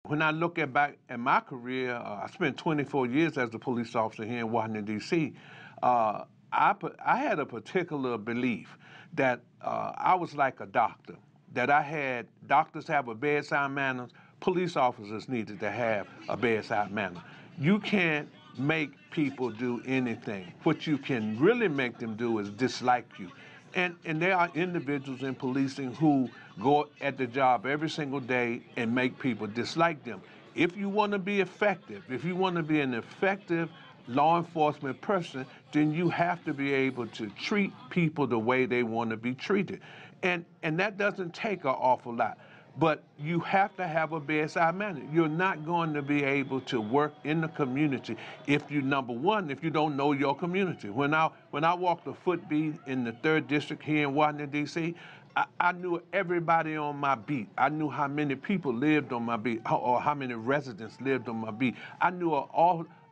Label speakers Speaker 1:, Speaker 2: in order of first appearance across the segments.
Speaker 1: When I look back at my career, I spent 24 years as a police officer here in Washington, D.C. I had a particular belief that I was like a doctor, that I had doctors have a bedside manner, police officers needed to have a bedside manner. You can't make people do anything. What you can really make them do is dislike you. And there are individuals in policing who go at the job every single day and make people dislike them. If you want to be effective, if you want to be an effective law enforcement person, then you have to be able to treat people the way they want to be treated. And that doesn't take an awful lot. But you have to have a bedside manner. You're not going to be able to work in the community if you, number one, if you don't know your community. When I walked the footbeat in the 3rd District here in Washington, D.C., I knew everybody on my beat. I knew how many people lived on my beat or how many residents lived on my beat. I knew an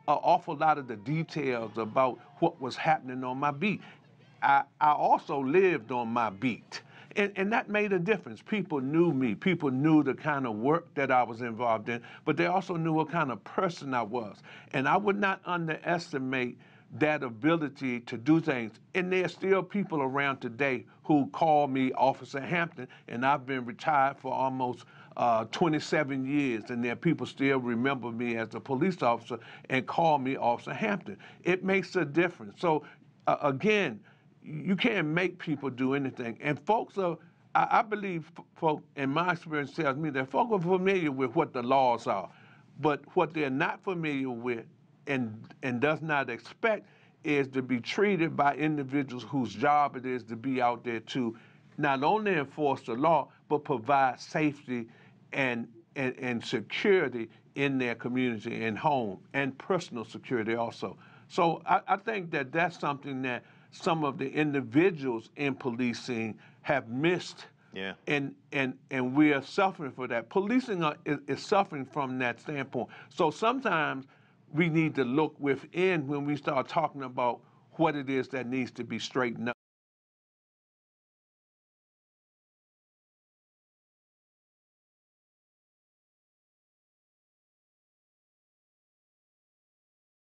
Speaker 1: awful lot of the details about what was happening on my beat. I also lived on my beat. And that made a difference. People knew me. People knew the kind of work that I was involved in, but they also knew what kind of person I was. And I would not underestimate that ability to do things. And there's still people around today who call me Officer Hampton, and I've been retired for almost 27 years, and there are people still remember me as a police officer and call me Officer Hampton. It makes a difference. So again, you can't make people do anything. And folks are, I believe folk, in my experience tells me that folk are familiar with what the laws are, but what they're not familiar with and does not expect is to be treated by individuals whose job it is to be out there to not only enforce the law, but provide safety and security in their community and home, and personal security also. So I think that that's something that some of the individuals in policing have missed.
Speaker 2: Yeah.
Speaker 1: And we are suffering for that. Policing is suffering from that standpoint. So sometimes we need to look within when we start talking about what it is that needs to be straightened up.